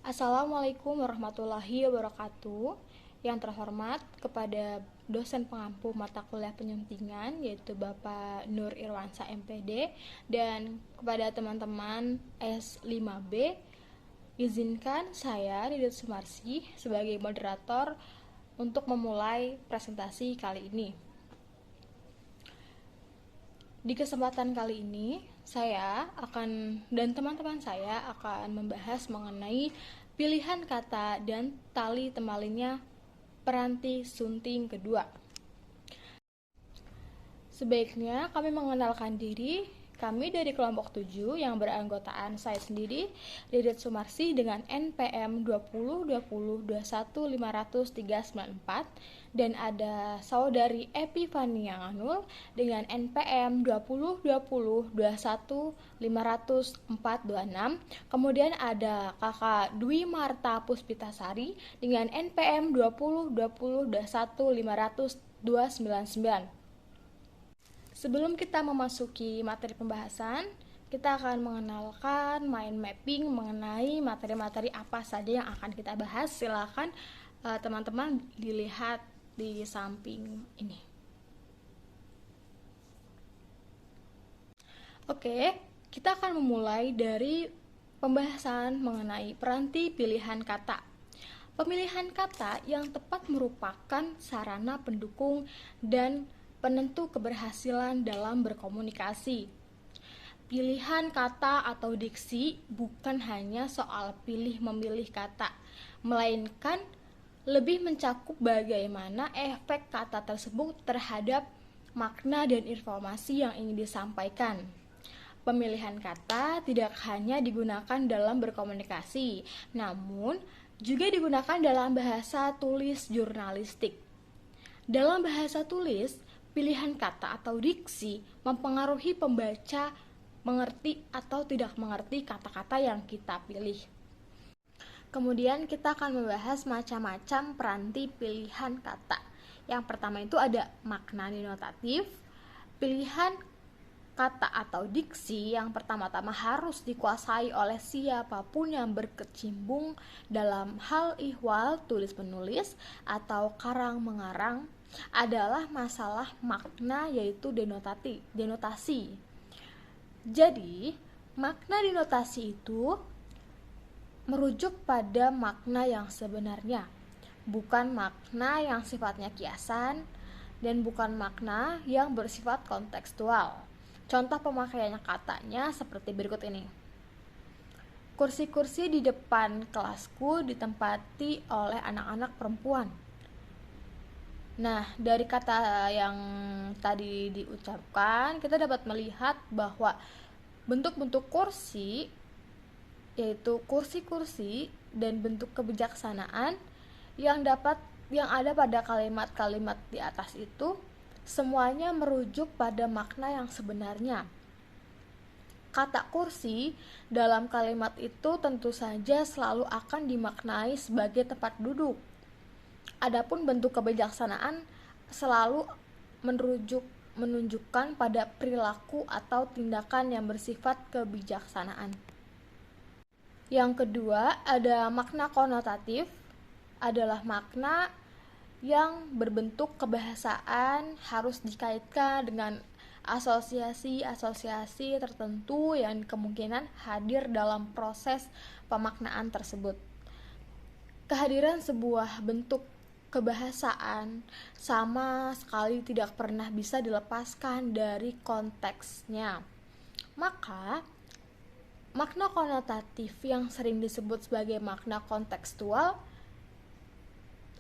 Assalamualaikum warahmatullahi wabarakatuh. Yang terhormat kepada dosen pengampu mata kuliah penyuntingan yaitu Bapak Nur Irwansa MPD, dan kepada teman-teman S5B, izinkan saya Didit Sumarsi sebagai moderator untuk memulai presentasi kali ini. Di kesempatan kali ini, saya dan teman-teman saya akan membahas mengenai pilihan kata dan tali temalinnya peranti sunting kedua. Sebaiknya kami mengenalkan diri. Kami dari kelompok 7 yang beranggotaan saya sendiri, Didit Sumarsi dengan NPM 2020215394, dan ada saudari Epifania Nganul dengan NPM 2020215426. Kemudian ada kakak Dwi Marta Puspitasari dengan NPM 202021500299. Sebelum kita memasuki materi pembahasan, kita akan mengenalkan mind mapping mengenai materi-materi apa saja yang akan kita bahas. Silakan teman-teman dilihat di samping ini. Oke, kita akan memulai dari pembahasan mengenai peranti pilihan kata. Pemilihan kata yang tepat merupakan sarana pendukung dan penentu keberhasilan dalam berkomunikasi. Pilihan kata atau diksi bukan hanya soal pilih-memilih kata, melainkan lebih mencakup bagaimana efek kata tersebut terhadap makna dan informasi yang ingin disampaikan. Pemilihan kata tidak hanya digunakan dalam berkomunikasi, namun juga digunakan dalam bahasa tulis jurnalistik. Dalam bahasa tulis, pilihan kata atau diksi mempengaruhi pembaca mengerti atau tidak mengerti kata-kata yang kita pilih. Kemudian kita akan membahas macam-macam peranti pilihan kata. Yang pertama itu ada makna denotatif. Pilihan kata atau diksi yang pertama-tama harus dikuasai oleh siapapun yang berkecimpung dalam hal ihwal tulis-penulis atau karang-mengarang adalah masalah makna, yaitu denotasi. Jadi, makna denotasi itu merujuk pada makna yang sebenarnya, bukan makna yang sifatnya kiasan dan bukan makna yang bersifat kontekstual. Contoh pemakaiannya katanya seperti berikut ini. Kursi-kursi di depan kelasku ditempati oleh anak-anak perempuan. Nah, dari kata yang tadi diucapkan, kita dapat melihat bahwa bentuk-bentuk kursi, yaitu kursi-kursi dan bentuk kebijaksanaan yang ada pada kalimat-kalimat di atas itu, semuanya merujuk pada makna yang sebenarnya. Kata kursi dalam kalimat itu tentu saja selalu akan dimaknai sebagai tempat duduk. Adapun bentuk kebijaksanaan selalu menunjukkan pada perilaku atau tindakan yang bersifat kebijaksanaan. Yang kedua, ada makna konotatif, adalah makna yang berbentuk kebahasaan, harus dikaitkan dengan asosiasi-asosiasi tertentu yang kemungkinan hadir dalam proses pemaknaan tersebut. Kehadiran sebuah bentuk kebahasaan sama sekali tidak pernah bisa dilepaskan dari konteksnya. Maka, makna konotatif yang sering disebut sebagai makna kontekstual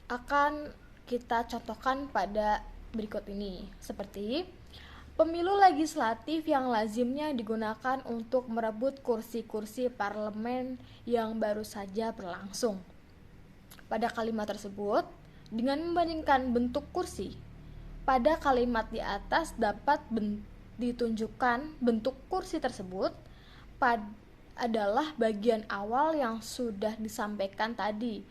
akan kita contohkan pada berikut ini, seperti pemilu legislatif yang lazimnya digunakan untuk merebut kursi-kursi parlemen yang baru saja berlangsung. Pada kalimat tersebut, dengan membandingkan bentuk kursi, pada kalimat di atas dapat ditunjukkan bentuk kursi tersebut adalah bagian awal yang sudah disampaikan tadi.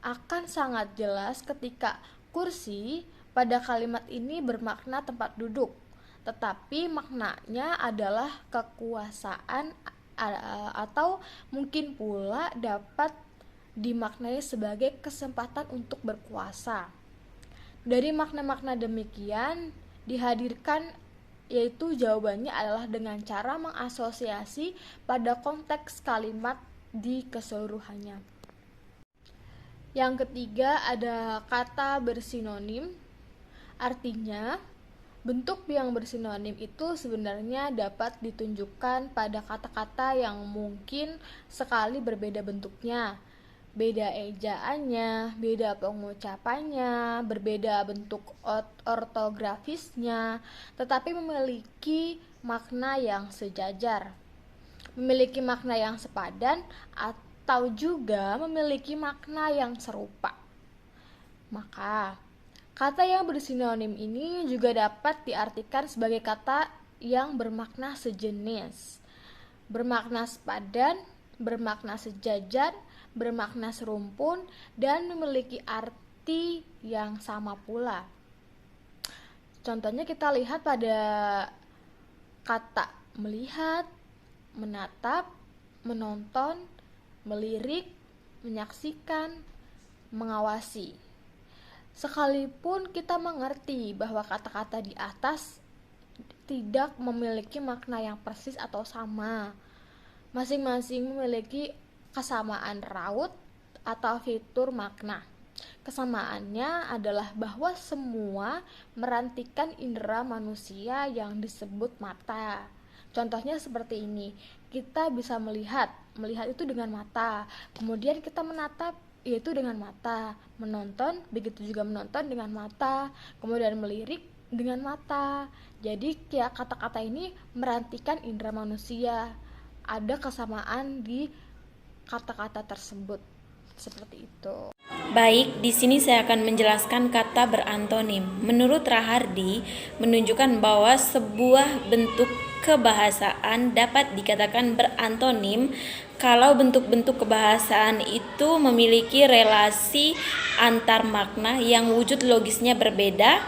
Akan sangat jelas ketika kursi pada kalimat ini bermakna tempat duduk, tetapi maknanya adalah kekuasaan atau mungkin pula dapat dimaknai sebagai kesempatan untuk berkuasa. Dari makna-makna demikian dihadirkan, yaitu jawabannya adalah dengan cara mengasosiasi pada konteks kalimat di keseluruhannya. Yang ketiga ada kata bersinonim. Artinya, bentuk yang bersinonim itu sebenarnya dapat ditunjukkan pada kata-kata yang mungkin sekali berbeda bentuknya, beda ejaannya, beda pengucapannya, berbeda bentuk ortografisnya, tetapi memiliki makna yang sejajar, memiliki makna yang sepadan, atau juga memiliki makna yang serupa. Maka, kata yang bersinonim ini juga dapat diartikan sebagai kata yang bermakna sejenis, bermakna sepadan, bermakna sejajar, bermakna serumpun, dan memiliki arti yang sama pula. Contohnya kita lihat pada kata melihat, menatap, menonton, melirik, menyaksikan, mengawasi. Sekalipun kita mengerti bahwa kata-kata di atas tidak memiliki makna yang persis atau sama, masing-masing memiliki kesamaan raut atau fitur makna. Kesamaannya adalah bahwa semua merantikan indera manusia yang disebut mata. Contohnya seperti ini, kita bisa melihat itu dengan mata, kemudian kita menatap, yaitu dengan mata, menonton, begitu juga menonton dengan mata, kemudian melirik dengan mata. Jadi ya, kata-kata ini merantikan indera manusia, ada kesamaan di kata-kata tersebut, seperti itu. Baik, di sini saya akan menjelaskan kata berantonim. Menurut Rahardi, menunjukkan bahwa sebuah bentuk kebahasaan dapat dikatakan berantonim kalau bentuk-bentuk kebahasaan itu memiliki relasi antar makna yang wujud logisnya berbeda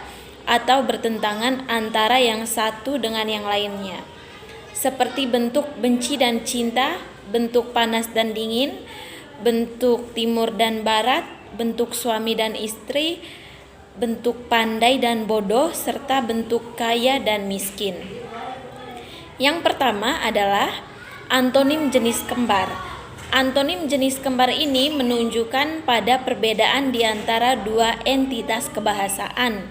atau bertentangan antara yang satu dengan yang lainnya. Seperti bentuk benci dan cinta, bentuk panas dan dingin, bentuk timur dan barat, bentuk suami dan istri, bentuk pandai dan bodoh, serta bentuk kaya dan miskin. Yang pertama adalah antonim jenis kembar. Antonim jenis kembar ini menunjukkan pada perbedaan di antara dua entitas kebahasaan.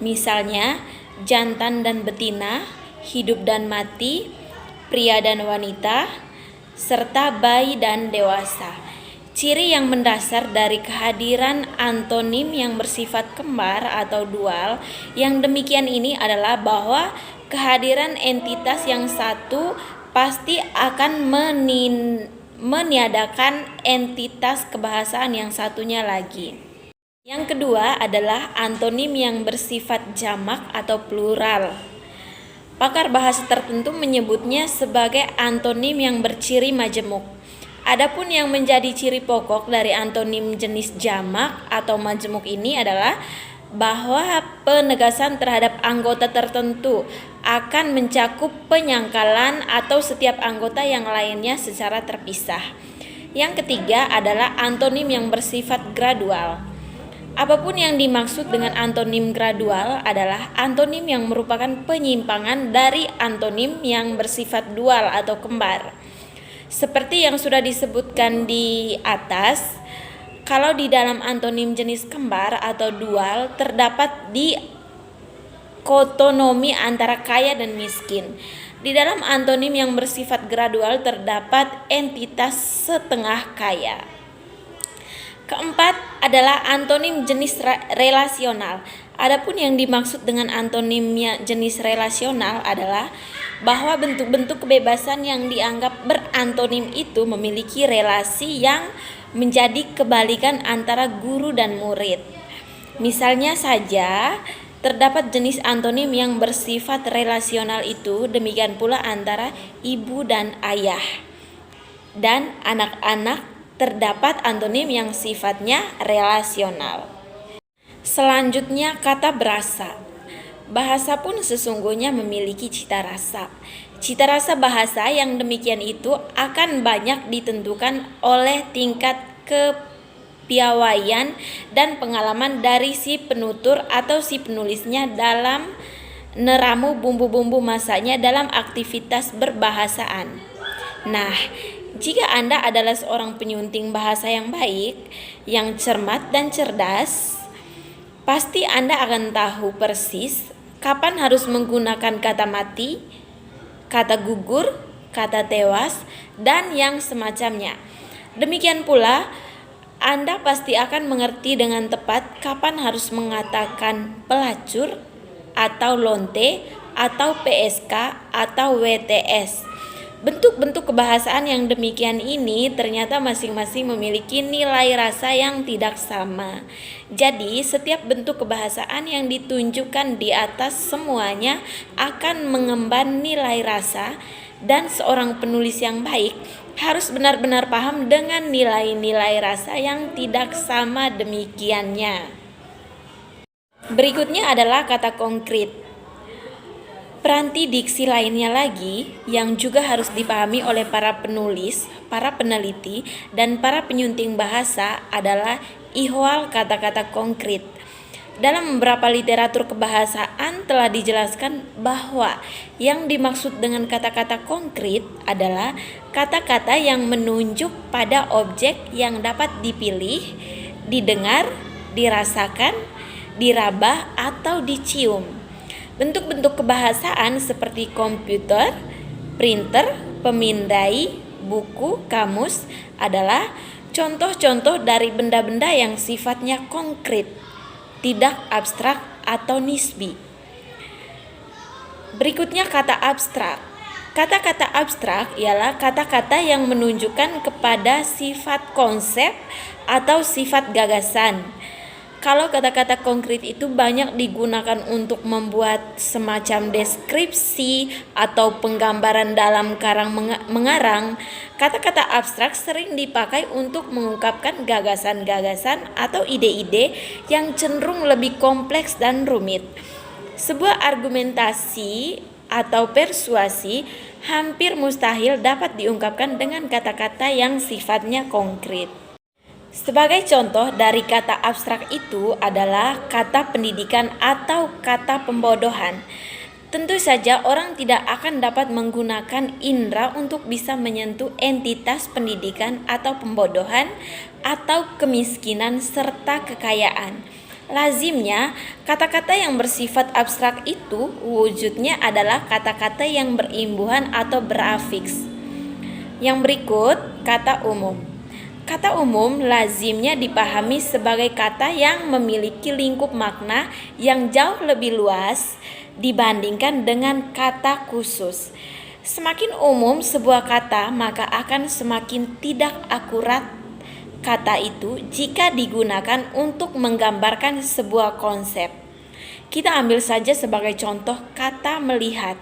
Misalnya, jantan dan betina, hidup dan mati, pria dan wanita, serta bayi dan dewasa. Ciri yang mendasar dari kehadiran antonim yang bersifat kembar atau dual yang demikian ini adalah bahwa kehadiran entitas yang satu pasti akan meniadakan entitas kebahasaan yang satunya lagi. Yang kedua adalah antonim yang bersifat jamak atau plural. Pakar bahasa tertentu menyebutnya sebagai antonim yang berciri majemuk. Adapun yang menjadi ciri pokok dari antonim jenis jamak atau majemuk ini adalah bahwa penegasan terhadap anggota tertentu akan mencakup penyangkalan atau setiap anggota yang lainnya secara terpisah. Yang ketiga adalah antonim yang bersifat gradual. Apapun yang dimaksud dengan antonim gradual adalah antonim yang merupakan penyimpangan dari antonim yang bersifat dual atau kembar. Seperti yang sudah disebutkan di atas, kalau di dalam antonim jenis kembar atau dual terdapat dikotomi antara kaya dan miskin. Di dalam antonim yang bersifat gradual terdapat entitas setengah kaya. Keempat adalah antonim jenis relasional. Adapun yang dimaksud dengan antonim jenis relasional adalah bahwa bentuk-bentuk kebebasan yang dianggap berantonim itu memiliki relasi yang menjadi kebalikan antara guru dan murid. Misalnya saja, terdapat jenis antonim yang bersifat relasional itu, demikian pula antara ibu dan ayah. Dan anak-anak terdapat antonim yang sifatnya relasional. Selanjutnya kata berasa. Bahasa pun sesungguhnya memiliki cita rasa. Cita rasa bahasa yang demikian itu akan banyak ditentukan oleh tingkat piawaian, dan pengalaman dari si penutur atau si penulisnya dalam neramu bumbu-bumbu masanya dalam aktivitas berbahasaan. Nah, jika Anda adalah seorang penyunting bahasa yang baik, yang cermat dan cerdas, pasti Anda akan tahu persis kapan harus menggunakan kata mati, kata gugur, kata tewas, dan yang semacamnya. Demikian pula, Anda pasti akan mengerti dengan tepat kapan harus mengatakan pelacur, atau lonte, atau PSK, atau WTS. Bentuk-bentuk kebahasaan yang demikian ini ternyata masing-masing memiliki nilai rasa yang tidak sama. Jadi, setiap bentuk kebahasaan yang ditunjukkan di atas semuanya akan mengemban nilai rasa, dan seorang penulis yang baik harus benar-benar paham dengan nilai-nilai rasa yang tidak sama demikiannya. Berikutnya adalah kata konkret. Peranti diksi lainnya lagi yang juga harus dipahami oleh para penulis, para peneliti, dan para penyunting bahasa adalah ihwal kata-kata konkret. Dalam beberapa literatur kebahasaan telah dijelaskan bahwa yang dimaksud dengan kata-kata konkret adalah kata-kata yang menunjuk pada objek yang dapat dipilih, didengar, dirasakan, diraba, atau dicium. Bentuk-bentuk kebahasaan seperti komputer, printer, pemindai, buku, kamus adalah contoh-contoh dari benda-benda yang sifatnya konkret, tidak abstrak atau nisbi. Berikutnya kata abstrak. Kata-kata abstrak ialah kata-kata yang menunjukkan kepada sifat konsep atau sifat gagasan. Kalau kata-kata konkret itu banyak digunakan untuk membuat semacam deskripsi atau penggambaran dalam karang mengarang, kata-kata abstrak sering dipakai untuk mengungkapkan gagasan-gagasan atau ide-ide yang cenderung lebih kompleks dan rumit. Sebuah argumentasi atau persuasi hampir mustahil dapat diungkapkan dengan kata-kata yang sifatnya konkret. Sebagai contoh dari kata abstrak itu adalah kata pendidikan atau kata pembodohan. Tentu saja orang tidak akan dapat menggunakan indera untuk bisa menyentuh entitas pendidikan atau pembodohan atau kemiskinan serta kekayaan. Lazimnya, kata-kata yang bersifat abstrak itu wujudnya adalah kata-kata yang berimbuhan atau berafiks. Yang berikut, kata umum. Kata umum lazimnya dipahami sebagai kata yang memiliki lingkup makna yang jauh lebih luas dibandingkan dengan kata khusus. Semakin umum sebuah kata, maka akan semakin tidak akurat kata itu jika digunakan untuk menggambarkan sebuah konsep. Kita ambil saja sebagai contoh kata melihat.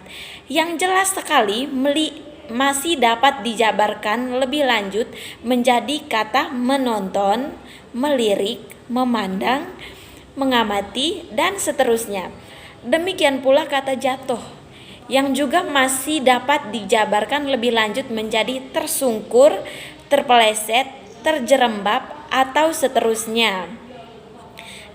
Yang jelas sekali masih dapat dijabarkan lebih lanjut menjadi kata menonton, melirik, memandang, mengamati, dan seterusnya. Demikian pula kata jatuh, yang juga masih dapat dijabarkan lebih lanjut menjadi tersungkur, terpeleset, terjerembab, atau seterusnya.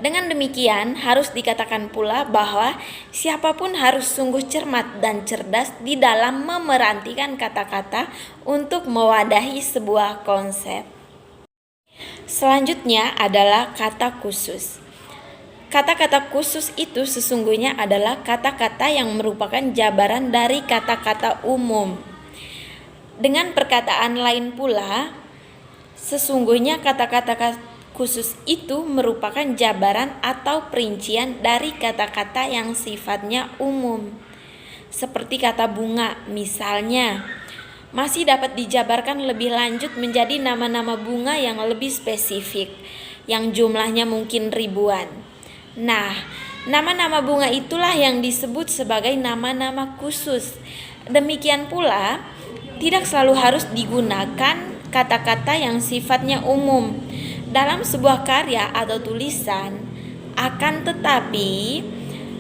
Dengan demikian, harus dikatakan pula bahwa siapapun harus sungguh cermat dan cerdas di dalam memerantikan kata-kata untuk mewadahi sebuah konsep. Selanjutnya adalah kata khusus. Kata-kata khusus itu sesungguhnya adalah kata-kata yang merupakan jabaran dari kata-kata umum. Dengan perkataan lain pula, sesungguhnya kata-kata khusus itu merupakan jabaran atau perincian dari kata-kata yang sifatnya umum. Seperti kata bunga misalnya, masih dapat dijabarkan lebih lanjut menjadi nama-nama bunga yang lebih spesifik, yang jumlahnya mungkin ribuan. Nah, nama-nama bunga itulah yang disebut sebagai nama-nama khusus. Demikian pula, tidak selalu harus digunakan kata-kata yang sifatnya umum dalam sebuah karya atau tulisan. Akan tetapi,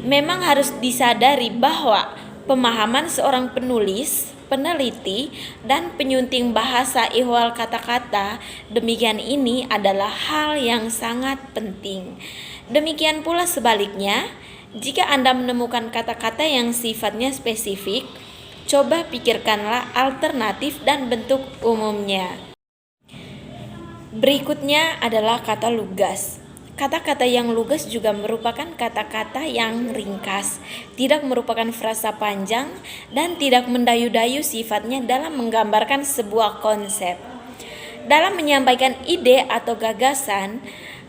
memang harus disadari bahwa pemahaman seorang penulis peneliti dan penyunting bahasa ihwal kata-kata, demikian ini adalah hal yang sangat penting. Demikian pula sebaliknya, jika Anda menemukan kata-kata yang sifatnya spesifik, coba pikirkanlah alternatif dan bentuk umumnya. Berikutnya adalah kata lugas. Kata-kata yang lugas juga merupakan kata-kata yang ringkas, tidak merupakan frasa panjang, dan tidak mendayu-dayu sifatnya dalam menggambarkan sebuah konsep. Dalam menyampaikan ide atau gagasan,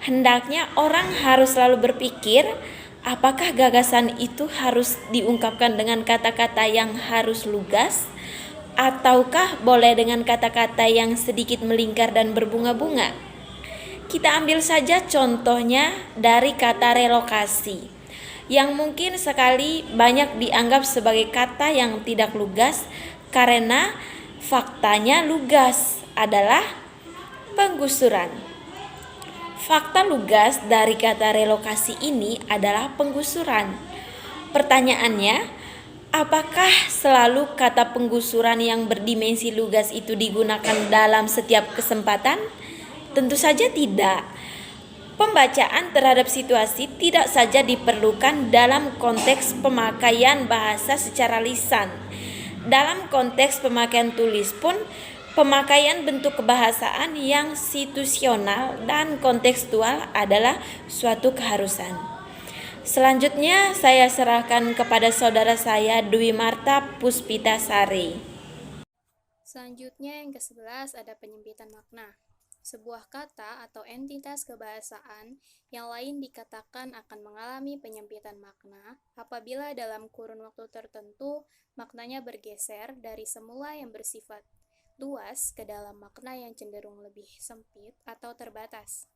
hendaknya orang harus selalu berpikir, apakah gagasan itu harus diungkapkan dengan kata-kata yang harus lugas, ataukah boleh dengan kata-kata yang sedikit melingkar dan berbunga-bunga? Kita ambil saja contohnya dari kata relokasi, yang mungkin sekali banyak dianggap sebagai kata yang tidak lugas karena faktanya lugas adalah penggusuran. Fakta lugas dari kata relokasi ini adalah penggusuran. Pertanyaannya, apakah selalu kata penggusuran yang berdimensi lugas itu digunakan dalam setiap kesempatan? Tentu saja tidak. Pembacaan terhadap situasi tidak saja diperlukan dalam konteks pemakaian bahasa secara lisan. Dalam konteks pemakaian tulis pun, pemakaian bentuk kebahasaan yang situasional dan kontekstual adalah suatu keharusan. Selanjutnya saya serahkan kepada saudara saya Dwi Marta Puspitasari. Selanjutnya yang ke-11 ada penyempitan makna. Sebuah kata atau entitas kebahasaan yang lain dikatakan akan mengalami penyempitan makna apabila dalam kurun waktu tertentu maknanya bergeser dari semula yang bersifat luas ke dalam makna yang cenderung lebih sempit atau terbatas.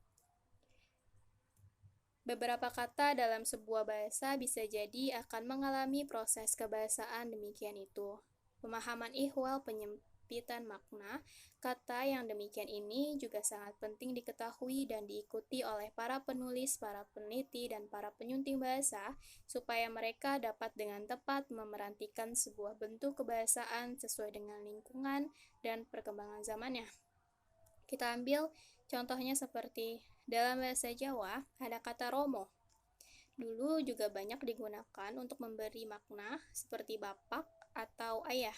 Beberapa kata dalam sebuah bahasa bisa jadi akan mengalami proses kebahasaan demikian itu. Pemahaman ihwal penyempitan makna kata yang demikian ini juga sangat penting diketahui dan diikuti oleh para penulis, para peneliti, dan para penyunting bahasa supaya mereka dapat dengan tepat memerantikan sebuah bentuk kebahasaan sesuai dengan lingkungan dan perkembangan zamannya. Kita ambil contohnya seperti dalam bahasa Jawa ada kata romo. Dulu juga banyak digunakan untuk memberi makna seperti bapak atau ayah.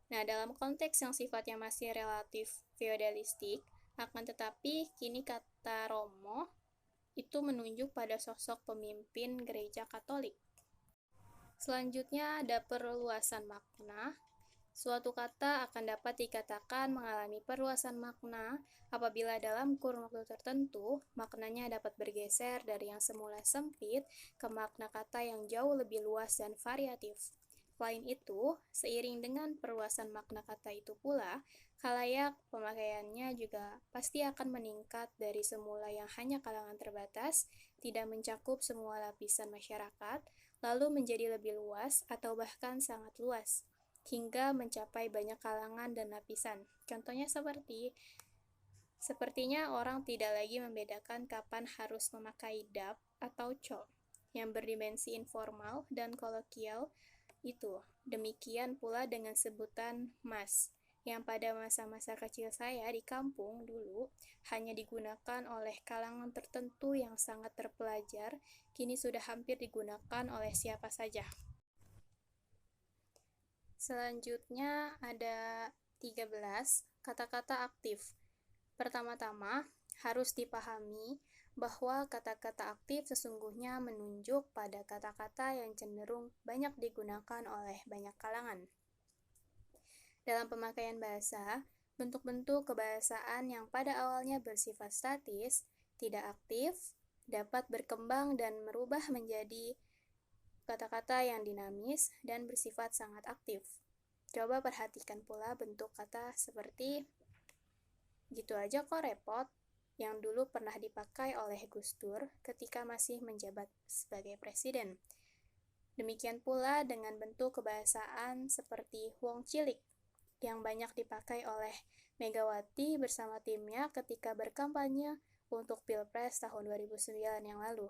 Nah, dalam konteks yang sifatnya masih relatif feodalistik, akan tetapi kini kata romo itu menunjuk pada sosok pemimpin gereja Katolik. Selanjutnya ada perluasan makna. Suatu kata akan dapat dikatakan mengalami perluasan makna apabila dalam kurun waktu tertentu maknanya dapat bergeser dari yang semula sempit ke makna kata yang jauh lebih luas dan variatif. Selain itu, seiring dengan perluasan makna kata itu pula, khalayak pemakaiannya juga pasti akan meningkat dari semula yang hanya kalangan terbatas, tidak mencakup semua lapisan masyarakat, lalu menjadi lebih luas atau bahkan sangat luas, hingga mencapai banyak kalangan dan lapisan. Contohnya sepertinya orang tidak lagi membedakan kapan harus memakai dap atau co, yang berdimensi informal dan kolokial itu. Demikian pula dengan sebutan mas, yang pada masa-masa kecil saya di kampung dulu hanya digunakan oleh kalangan tertentu yang sangat terpelajar, kini sudah hampir digunakan oleh siapa saja. Selanjutnya ada 13 kata-kata aktif. Pertama-tama harus dipahami bahwa kata-kata aktif sesungguhnya menunjuk pada kata-kata yang cenderung banyak digunakan oleh banyak kalangan. Dalam pemakaian bahasa, bentuk-bentuk kebahasaan yang pada awalnya bersifat statis, tidak aktif, dapat berkembang dan merubah menjadi kata-kata yang dinamis dan bersifat sangat aktif. Coba perhatikan pula bentuk kata seperti gitu aja kok repot, yang dulu pernah dipakai oleh Gus Dur ketika masih menjabat sebagai presiden. Demikian pula dengan bentuk kebahasaan seperti wong cilik, yang banyak dipakai oleh Megawati bersama timnya ketika berkampanye untuk Pilpres tahun 2009 yang lalu.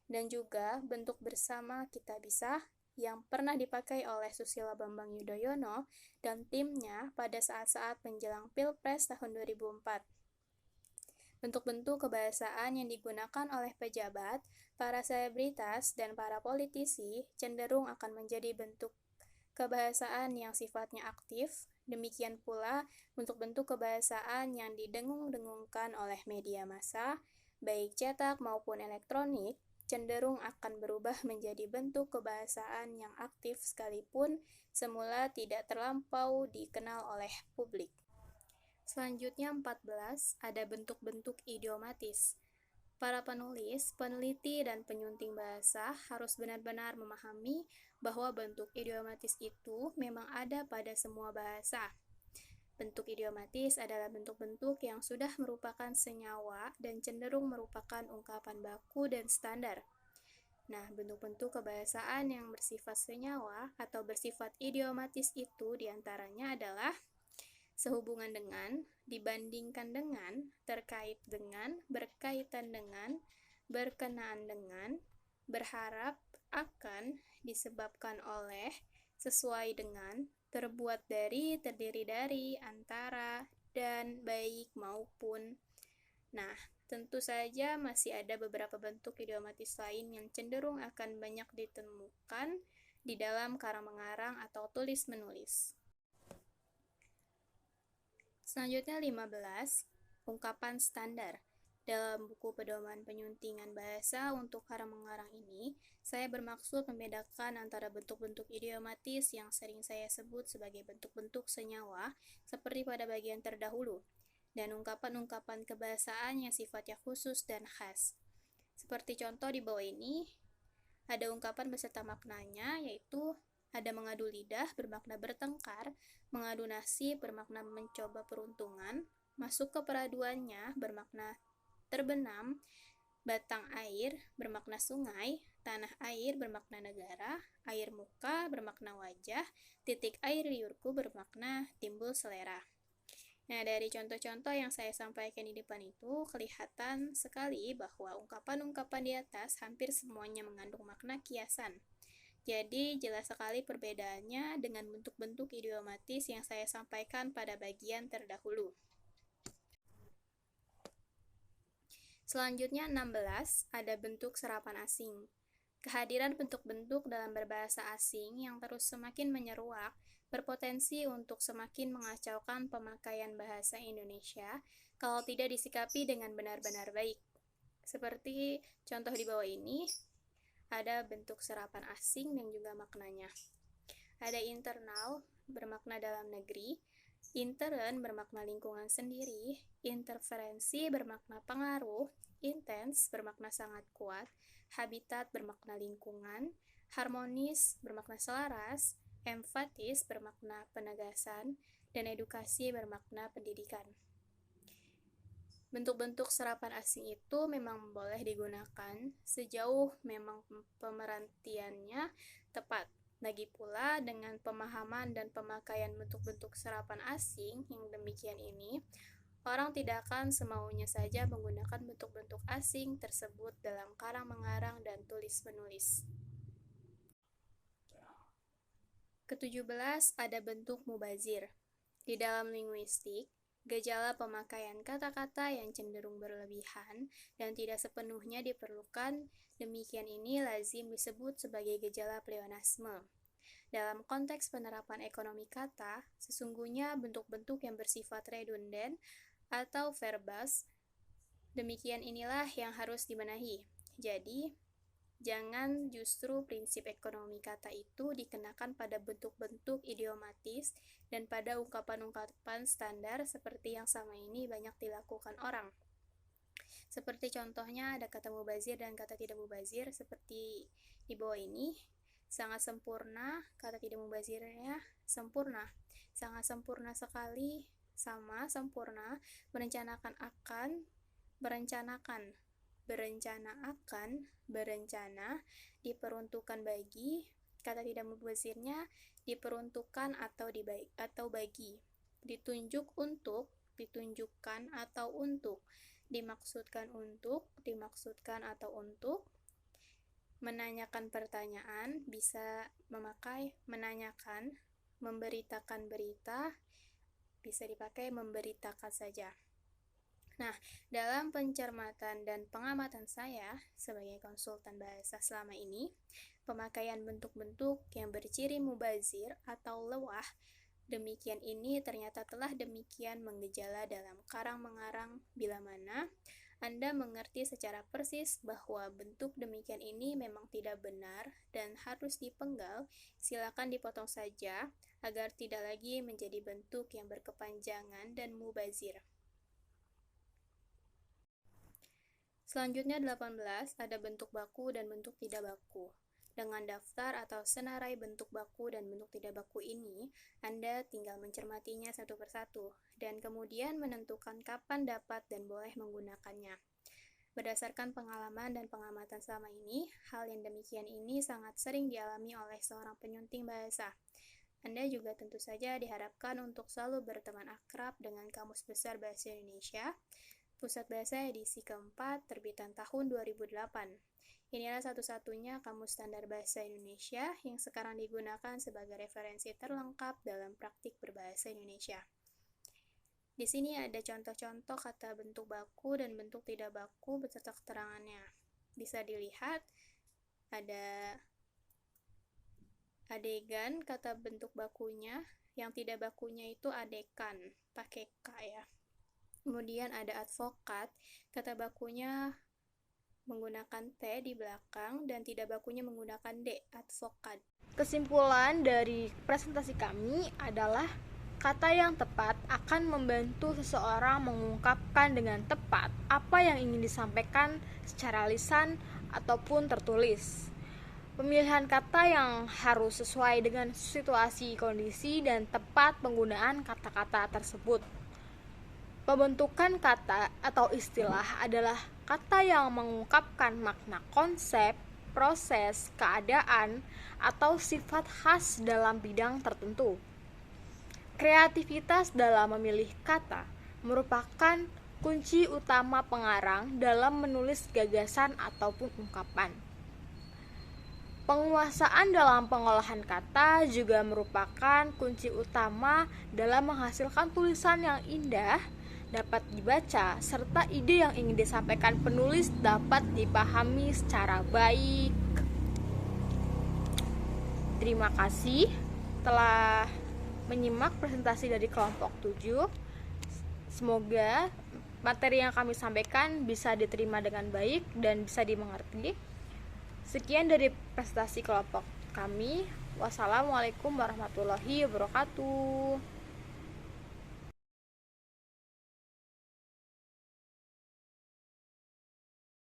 Dan juga bentuk bersama kita bisa yang pernah dipakai oleh Susilo Bambang Yudhoyono dan timnya pada saat-saat menjelang Pilpres tahun 2004. Bentuk-bentuk kebahasaan yang digunakan oleh pejabat, para selebritas, dan para politisi cenderung akan menjadi bentuk kebahasaan yang sifatnya aktif. Demikian pula bentuk-bentuk kebahasaan yang didengung-dengungkan oleh media massa, baik cetak maupun elektronik, cenderung akan berubah menjadi bentuk kebahasaan yang aktif sekalipun semula tidak terlampau dikenal oleh publik. Selanjutnya 14, ada bentuk-bentuk idiomatis. Para penulis, peneliti, dan penyunting bahasa harus benar-benar memahami bahwa bentuk idiomatis itu memang ada pada semua bahasa. Bentuk idiomatis adalah bentuk-bentuk yang sudah merupakan senyawa dan cenderung merupakan ungkapan baku dan standar. Nah, bentuk-bentuk kebahasaan yang bersifat senyawa atau bersifat idiomatis itu diantaranya adalah sehubungan dengan, dibandingkan dengan, terkait dengan, berkaitan dengan, berkenaan dengan, berharap akan, disebabkan oleh, sesuai dengan, terbuat dari, terdiri dari, antara, dan baik maupun. Nah, tentu saja masih ada beberapa bentuk idiomatis lain yang cenderung akan banyak ditemukan di dalam karang mengarang atau tulis-menulis. Selanjutnya 15, ungkapan standar. Dalam buku Pedoman Penyuntingan Bahasa untuk karang mengarang ini, saya bermaksud membedakan antara bentuk-bentuk idiomatis yang sering saya sebut sebagai bentuk-bentuk senyawa, seperti pada bagian terdahulu, dan ungkapan-ungkapan kebahasaan yang sifatnya khusus dan khas. Seperti contoh di bawah ini, ada ungkapan beserta maknanya, yaitu ada mengadu lidah bermakna bertengkar, mengadu nasib bermakna mencoba peruntungan, masuk ke peraduannya bermakna terbenam, batang air bermakna sungai, tanah air bermakna negara, air muka bermakna wajah, titik air liurku bermakna timbul selera. Nah, dari contoh-contoh yang saya sampaikan di depan itu, kelihatan sekali bahwa ungkapan-ungkapan di atas hampir semuanya mengandung makna kiasan. Jadi, jelas sekali perbedaannya dengan bentuk-bentuk idiomatis yang saya sampaikan pada bagian terdahulu. Selanjutnya 16, ada bentuk serapan asing. Kehadiran bentuk-bentuk dalam berbahasa asing yang terus semakin menyeruak berpotensi untuk semakin mengacaukan pemakaian bahasa Indonesia kalau tidak disikapi dengan benar-benar baik. Seperti contoh di bawah ini, ada bentuk serapan asing yang juga maknanya. Ada internal bermakna dalam negeri, intern bermakna lingkungan sendiri, interferensi bermakna pengaruh, intens bermakna sangat kuat, habitat bermakna lingkungan, harmonis bermakna selaras, emfatis bermakna penegasan, dan edukasi bermakna pendidikan. Bentuk-bentuk serapan asing itu memang boleh digunakan sejauh memang pemerhatiannya tepat. Lagi pula dengan pemahaman dan pemakaian bentuk-bentuk serapan asing yang demikian ini, orang tidak akan semaunya saja menggunakan bentuk-bentuk asing tersebut dalam karang mengarang dan tulis-menulis. Ke-17 ada bentuk mubazir. Di dalam linguistik, gejala pemakaian kata-kata yang cenderung berlebihan dan tidak sepenuhnya diperlukan, demikian ini lazim disebut sebagai gejala pleonasme. Dalam konteks penerapan ekonomi kata, sesungguhnya bentuk-bentuk yang bersifat redundan atau verbose, demikian inilah yang harus dibenahi. Jadi, jangan justru prinsip ekonomi kata itu dikenakan pada bentuk-bentuk idiomatis dan pada ungkapan-ungkapan standar seperti yang sama ini banyak dilakukan orang. Seperti contohnya ada kata mubazir dan kata tidak mubazir seperti di bawah ini. Sangat sempurna, kata tidak mubazirnya sempurna. Sangat sempurna sekali, sama, sempurna, merencanakan akan, berencanakan, berencana akan, berencana, diperuntukkan bagi, kata tidak mubazirnya diperuntukkan atau bagi, ditunjuk untuk, ditunjukkan atau untuk, dimaksudkan untuk, dimaksudkan atau untuk, Menanyakan pertanyaan bisa memakai menanyakan, memberitakan berita bisa dipakai memberitakan saja. Nah, dalam pencermatan dan pengamatan saya sebagai konsultan bahasa selama ini, pemakaian bentuk-bentuk yang berciri mubazir atau lewah demikian ini ternyata telah demikian menggejala dalam karang-mengarang bila mana Anda mengerti secara persis bahwa bentuk demikian ini memang tidak benar dan harus dipenggal, silakan dipotong saja agar tidak lagi menjadi bentuk yang berkepanjangan dan mubazir. Selanjutnya 18, ada bentuk baku dan bentuk tidak baku. Dengan daftar atau senarai bentuk baku dan bentuk tidak baku ini, Anda tinggal mencermatinya satu persatu, dan kemudian menentukan kapan dapat dan boleh menggunakannya. Berdasarkan pengalaman dan pengamatan selama ini, hal yang demikian ini sangat sering dialami oleh seorang penyunting bahasa. Anda juga tentu saja diharapkan untuk selalu berteman akrab dengan Kamus Besar Bahasa Indonesia, Pusat Bahasa edisi keempat, terbitan tahun 2008. Inilah satu-satunya kamus standar bahasa Indonesia yang sekarang digunakan sebagai referensi terlengkap dalam praktik berbahasa Indonesia. Di sini ada contoh-contoh kata bentuk baku dan bentuk tidak baku beserta keterangannya. Bisa dilihat ada adegan kata bentuk bakunya, yang tidak bakunya itu adekan, pakai K ya. Kemudian ada advokat, kata bakunya menggunakan T di belakang dan tidak bakunya menggunakan D, advokat. Kesimpulan dari presentasi kami adalah kata yang tepat akan membantu seseorang mengungkapkan dengan tepat apa yang ingin disampaikan secara lisan ataupun tertulis. Pemilihan kata yang harus sesuai dengan situasi, kondisi, dan tepat penggunaan kata-kata tersebut. Pembentukan kata atau istilah adalah kata yang mengungkapkan makna konsep, proses, keadaan, atau sifat khas dalam bidang tertentu. Kreativitas dalam memilih kata merupakan kunci utama pengarang dalam menulis gagasan ataupun ungkapan. Penguasaan dalam pengolahan kata juga merupakan kunci utama dalam menghasilkan tulisan yang indah, dapat dibaca, serta ide yang ingin disampaikan penulis dapat dipahami secara baik. Terima kasih telah menyimak presentasi dari kelompok 7. Semoga materi yang kami sampaikan bisa diterima dengan baik dan bisa dimengerti. Sekian dari presentasi kelompok kami. Wassalamualaikum warahmatullahi wabarakatuh.